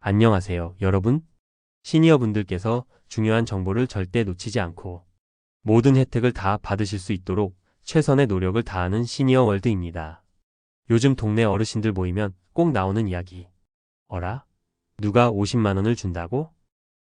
안녕하세요, 여러분. 시니어분들께서 중요한 정보를 절대 놓치지 않고 모든 혜택을 다 받으실 수 있도록 최선의 노력을 다하는 시니어 월드입니다. 요즘 동네 어르신들 모이면 꼭 나오는 이야기. 어라? 누가 50만 원을 준다고?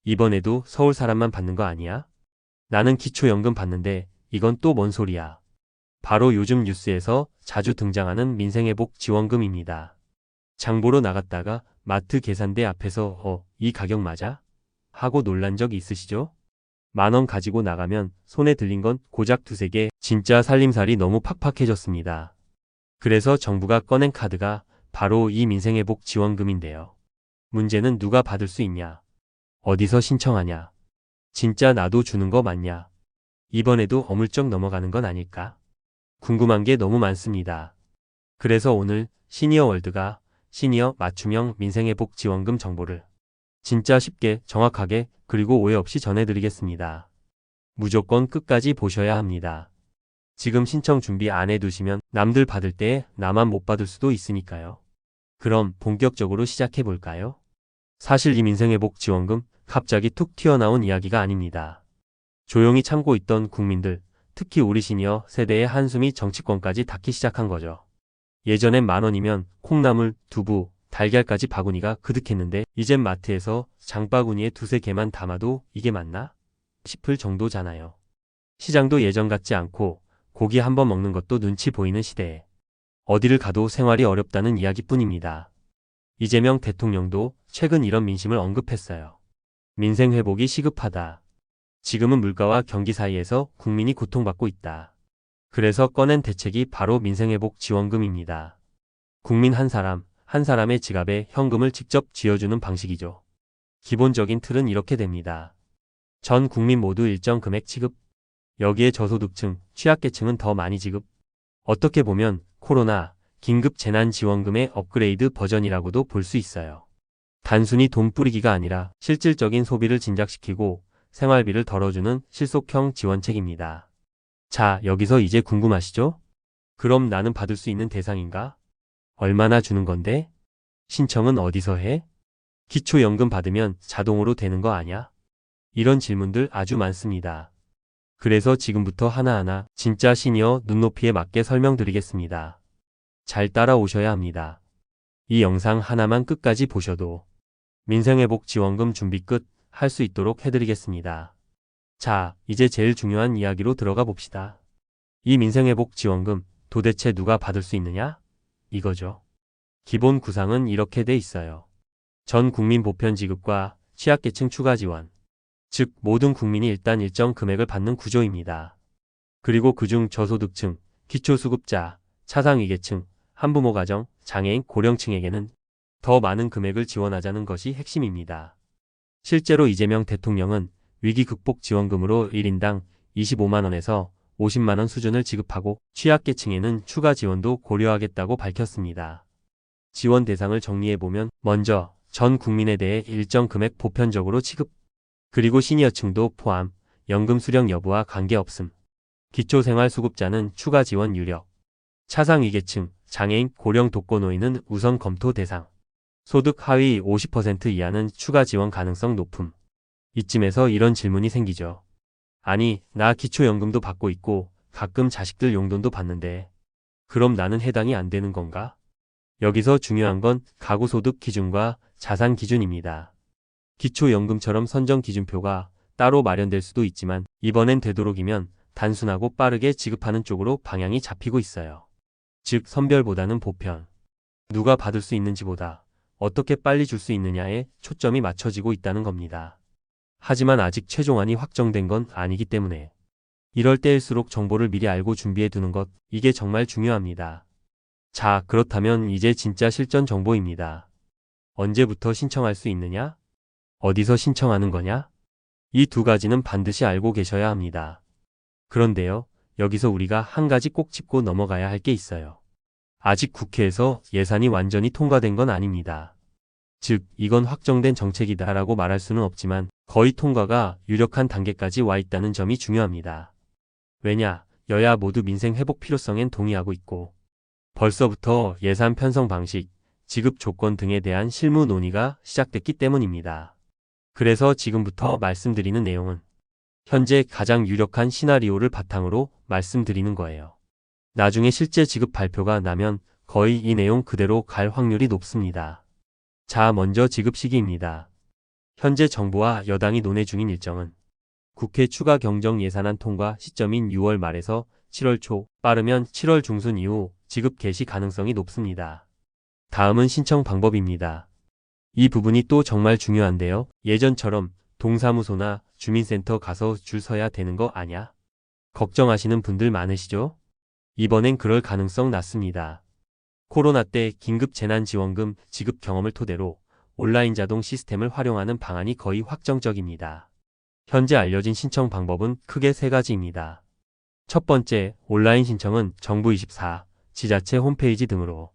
이번에도 서울 사람만 받는 거 아니야? 나는 기초연금 받는데 이건 또 뭔 소리야? 바로 요즘 뉴스에서 자주 등장하는 민생회복 지원금입니다. 장보러 나갔다가 마트 계산대 앞에서 이 가격 맞아? 하고 놀란 적 있으시죠? 10,000원 가지고 나가면 손에 들린 건 고작 두세 개. 진짜 살림살이 너무 팍팍해졌습니다. 그래서 정부가 꺼낸 카드가 바로 이 민생회복 지원금인데요. 문제는 누가 받을 수 있냐? 어디서 신청하냐? 진짜 나도 주는 거 맞냐? 이번에도 어물쩍 넘어가는 건 아닐까? 궁금한 게 너무 많습니다. 그래서 오늘 시니어월드가 시니어 맞춤형 민생회복 지원금 정보를 진짜 쉽게, 정확하게, 그리고 오해 없이 전해드리겠습니다. 무조건 끝까지 보셔야 합니다. 지금 신청 준비 안 해두시면 남들 받을 때 나만 못 받을 수도 있으니까요. 그럼 본격적으로 시작해볼까요? 사실 이 민생회복 지원금 갑자기 툭 튀어나온 이야기가 아닙니다. 조용히 참고 있던 국민들, 특히 우리 시니어 세대의 한숨이 정치권까지 닿기 시작한 거죠. 예전엔 10,000원이면 콩나물, 두부, 달걀까지 바구니가 그득했는데 이젠 마트에서 장바구니에 두세 개만 담아도 이게 맞나? 싶을 정도잖아요. 시장도 예전 같지 않고 고기 한번 먹는 것도 눈치 보이는 시대에 어디를 가도 생활이 어렵다는 이야기뿐입니다. 이재명 대통령도 최근 이런 민심을 언급했어요. 민생 회복이 시급하다. 지금은 물가와 경기 사이에서 국민이 고통받고 있다. 그래서 꺼낸 대책이 바로 민생회복 지원금입니다. 국민 한 사람, 한 사람의 지갑에 현금을 직접 쥐어주는 방식이죠. 기본적인 틀은 이렇게 됩니다. 전 국민 모두 일정 금액 지급. 여기에 저소득층, 취약계층은 더 많이 지급. 어떻게 보면 코로나, 긴급 재난지원금의 업그레이드 버전이라고도 볼 수 있어요. 단순히 돈 뿌리기가 아니라 실질적인 소비를 진작시키고 생활비를 덜어주는 실속형 지원책입니다. 자, 여기서 이제 궁금하시죠? 그럼 나는 받을 수 있는 대상인가? 얼마나 주는 건데? 신청은 어디서 해? 기초연금 받으면 자동으로 되는 거 아냐? 이런 질문들 아주 많습니다. 그래서 지금부터 하나하나 진짜 시니어 눈높이에 맞게 설명드리겠습니다. 잘 따라오셔야 합니다. 이 영상 하나만 끝까지 보셔도 민생회복 지원금 준비 끝 할 수 있도록 해드리겠습니다. 자, 이제 제일 중요한 이야기로 들어가 봅시다. 이 민생회복 지원금 도대체 누가 받을 수 있느냐? 이거죠. 기본 구상은 이렇게 돼 있어요. 전 국민 보편 지급과 취약계층 추가 지원. 즉, 모든 국민이 일단 일정 금액을 받는 구조입니다. 그리고 그중 저소득층, 기초수급자, 차상위계층, 한부모 가정, 장애인, 고령층에게는 더 많은 금액을 지원하자는 것이 핵심입니다. 실제로 이재명 대통령은 위기 극복 지원금으로 1인당 25만 원에서 50만 원 수준을 지급하고 취약계층에는 추가 지원도 고려하겠다고 밝혔습니다. 지원 대상을 정리해보면 먼저 전 국민에 대해 일정 금액 보편적으로 지급, 그리고 시니어층도 포함, 연금 수령 여부와 관계없음, 기초생활수급자는 추가 지원 유력, 차상위계층, 장애인, 고령 독거노인은 우선 검토 대상, 소득 하위 50% 이하는 추가 지원 가능성 높음. 이쯤에서 이런 질문이 생기죠. 아니, 나 기초연금도 받고 있고 가끔 자식들 용돈도 받는데 그럼 나는 해당이 안 되는 건가? 여기서 중요한 건 가구소득 기준과 자산 기준입니다. 기초연금처럼 선정 기준표가 따로 마련될 수도 있지만 이번엔 되도록이면 단순하고 빠르게 지급하는 쪽으로 방향이 잡히고 있어요. 즉, 선별보다는 보편. 누가 받을 수 있는지보다 어떻게 빨리 줄 수 있느냐에 초점이 맞춰지고 있다는 겁니다. 하지만 아직 최종안이 확정된 건 아니기 때문에 이럴 때일수록 정보를 미리 알고 준비해 두는 것, 이게 정말 중요합니다. 자, 그렇다면 이제 진짜 실전 정보입니다. 언제부터 신청할 수 있느냐? 어디서 신청하는 거냐? 이 두 가지는 반드시 알고 계셔야 합니다. 그런데요, 여기서 우리가 한 가지 꼭 짚고 넘어가야 할 게 있어요. 아직 국회에서 예산이 완전히 통과된 건 아닙니다. 즉, 이건 확정된 정책이다라고 말할 수는 없지만 거의 통과가 유력한 단계까지 와 있다는 점이 중요합니다. 왜냐, 여야 모두 민생 회복 필요성엔 동의하고 있고 벌써부터 예산 편성 방식, 지급 조건 등에 대한 실무 논의가 시작됐기 때문입니다. 그래서 지금부터 말씀드리는 내용은 현재 가장 유력한 시나리오를 바탕으로 말씀드리는 거예요. 나중에 실제 지급 발표가 나면 거의 이 내용 그대로 갈 확률이 높습니다. 자, 먼저 지급 시기입니다. 현재 정부와 여당이 논의 중인 일정은 국회 추가 경정 예산안 통과 시점인 6월 말에서 7월 초, 빠르면 7월 중순 이후 지급 개시 가능성이 높습니다. 다음은 신청 방법입니다. 이 부분이 또 정말 중요한데요. 예전처럼 동사무소나 주민센터 가서 줄 서야 되는 거 아냐? 걱정하시는 분들 많으시죠? 이번엔 그럴 가능성 낮습니다. 코로나 때 긴급 재난지원금 지급 경험을 토대로 온라인 자동 시스템을 활용하는 방안이 거의 확정적입니다. 현재 알려진 신청 방법은 크게 세 가지입니다. 첫 번째, 온라인 신청은 정부24, 지자체 홈페이지 등으로.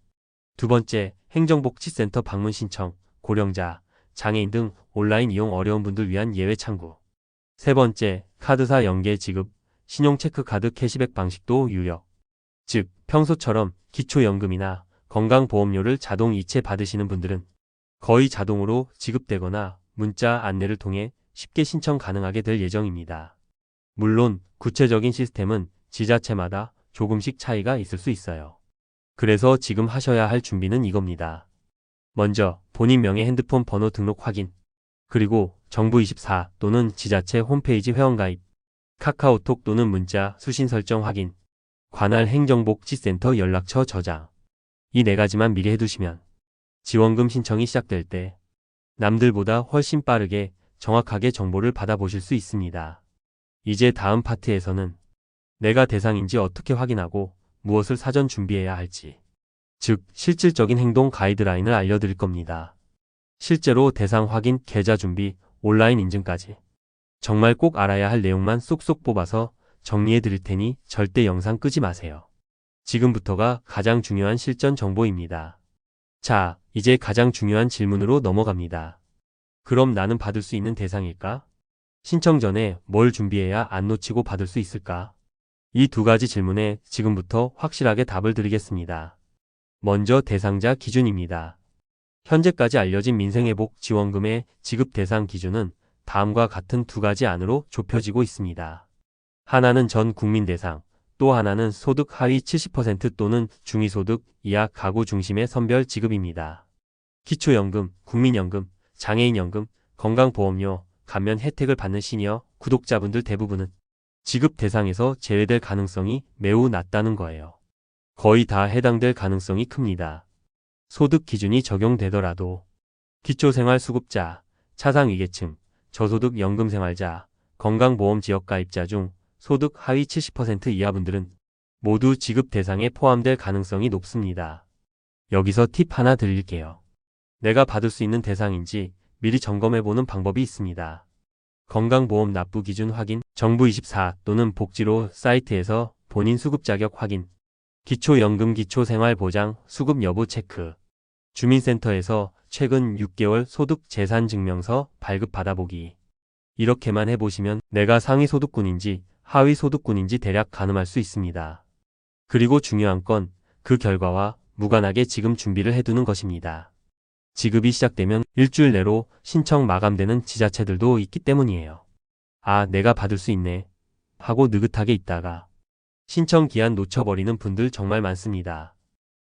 두 번째, 행정복지센터 방문 신청, 고령자, 장애인 등 온라인 이용 어려운 분들 위한 예외 창구. 세 번째, 카드사 연계 지급, 신용체크카드 캐시백 방식도 유력. 즉, 평소처럼 기초연금이나 건강보험료를 자동 이체 받으시는 분들은 거의 자동으로 지급되거나 문자 안내를 통해 쉽게 신청 가능하게 될 예정입니다. 물론 구체적인 시스템은 지자체마다 조금씩 차이가 있을 수 있어요. 그래서 지금 하셔야 할 준비는 이겁니다. 먼저 본인 명의 핸드폰 번호 등록 확인, 그리고 정부24 또는 지자체 홈페이지 회원가입, 카카오톡 또는 문자 수신 설정 확인, 관할 행정복지센터 연락처 저장. 이 네 가지만 미리 해두시면 지원금 신청이 시작될 때 남들보다 훨씬 빠르게 정확하게 정보를 받아보실 수 있습니다. 이제 다음 파트에서는 내가 대상인지 어떻게 확인하고 무엇을 사전 준비해야 할지, 즉 실질적인 행동 가이드라인을 알려드릴 겁니다. 실제로 대상 확인, 계좌 준비, 온라인 인증까지 정말 꼭 알아야 할 내용만 쏙쏙 뽑아서 정리해 드릴 테니 절대 영상 끄지 마세요. 지금부터가 가장 중요한 실전 정보입니다. 자, 이제 가장 중요한 질문으로 넘어갑니다. 그럼 나는 받을 수 있는 대상일까? 신청 전에 뭘 준비해야 안 놓치고 받을 수 있을까? 이 두 가지 질문에 지금부터 확실하게 답을 드리겠습니다. 먼저 대상자 기준입니다. 현재까지 알려진 민생회복 지원금의 지급 대상 기준은 다음과 같은 두 가지 안으로 좁혀지고 있습니다. 하나는 전 국민 대상, 또 하나는 소득 하위 70% 또는 중위소득 이하 가구 중심의 선별 지급입니다. 기초연금, 국민연금, 장애인연금, 건강보험료, 감면 혜택을 받는 시니어 구독자분들 대부분은 지급 대상에서 제외될 가능성이 매우 낮다는 거예요. 거의 다 해당될 가능성이 큽니다. 소득 기준이 적용되더라도 기초생활수급자, 차상위계층, 저소득 연금생활자, 건강보험 지역가입자 중 소득 하위 70% 이하 분들은 모두 지급 대상에 포함될 가능성이 높습니다. 여기서 팁 하나 드릴게요. 내가 받을 수 있는 대상인지 미리 점검해보는 방법이 있습니다. 건강보험 납부 기준 확인, 정부24 또는 복지로 사이트에서 본인 수급 자격 확인, 기초연금 기초생활보장 수급 여부 체크, 주민센터에서 최근 6개월 소득 재산 증명서 발급 받아보기. 이렇게만 해보시면 내가 상위 소득군인지 하위 소득군인지 대략 가늠할 수 있습니다. 그리고 중요한 건 그 결과와 무관하게 지금 준비를 해두는 것입니다. 지급이 시작되면 일주일 내로 신청 마감되는 지자체들도 있기 때문이에요. 아, 내가 받을 수 있네 하고 느긋하게 있다가 신청 기한 놓쳐버리는 분들 정말 많습니다.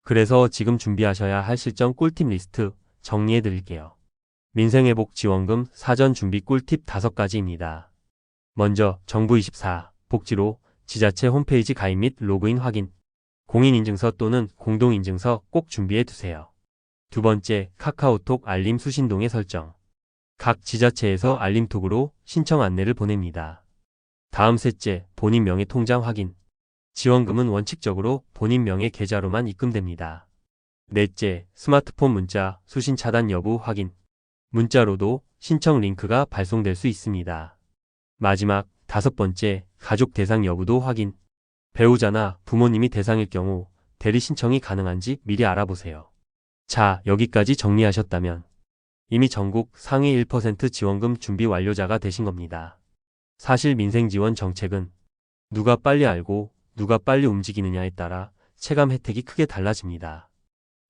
그래서 지금 준비하셔야 할 실전 꿀팁 리스트 정리해 드릴게요. 민생회복 지원금 사전 준비 꿀팁 5가지입니다. 먼저 정부24 복지로 지자체 홈페이지 가입 및 로그인 확인, 공인인증서 또는 공동인증서 꼭 준비해 두세요. 두 번째, 카카오톡 알림 수신동의 설정. 각 지자체에서 알림톡으로 신청 안내를 보냅니다. 다음 셋째, 본인 명의 통장 확인. 지원금은 원칙적으로 본인 명의 계좌로만 입금됩니다. 넷째, 스마트폰 문자 수신 차단 여부 확인. 문자로도 신청 링크가 발송될 수 있습니다. 마지막, 다섯 번째, 가족 대상 여부도 확인. 배우자나 부모님이 대상일 경우 대리 신청이 가능한지 미리 알아보세요. 자, 여기까지 정리하셨다면 이미 전국 상위 1% 지원금 준비 완료자가 되신 겁니다. 사실 민생지원 정책은 누가 빨리 알고 누가 빨리 움직이느냐에 따라 체감 혜택이 크게 달라집니다.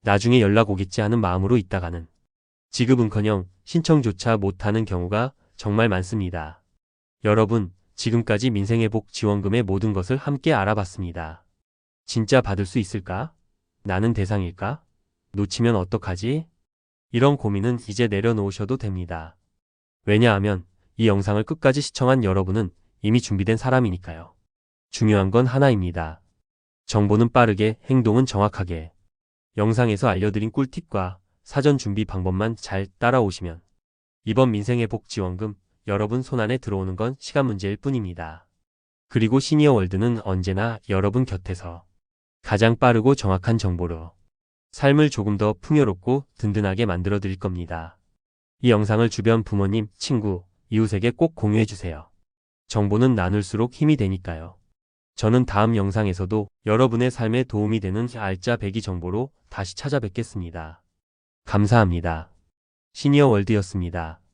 나중에 연락 오겠지 하는 마음으로 있다가는 지급은커녕 신청조차 못하는 경우가 정말 많습니다. 여러분, 지금까지 민생회복 지원금의 모든 것을 함께 알아봤습니다. 진짜 받을 수 있을까? 나는 대상일까? 놓치면 어떡하지? 이런 고민은 이제 내려놓으셔도 됩니다. 왜냐하면 이 영상을 끝까지 시청한 여러분은 이미 준비된 사람이니까요. 중요한 건 하나입니다. 정보는 빠르게, 행동은 정확하게. 영상에서 알려드린 꿀팁과 사전 준비 방법만 잘 따라오시면 이번 민생회복지원금 여러분 손안에 들어오는 건 시간 문제일 뿐입니다. 그리고 시니어월드는 언제나 여러분 곁에서 가장 빠르고 정확한 정보로 삶을 조금 더 풍요롭고 든든하게 만들어 드릴 겁니다. 이 영상을 주변 부모님, 친구, 이웃에게 꼭 공유해주세요. 정보는 나눌수록 힘이 되니까요. 저는 다음 영상에서도 여러분의 삶에 도움이 되는 알짜배기 정보로 다시 찾아뵙겠습니다. 감사합니다. 시니어월드였습니다.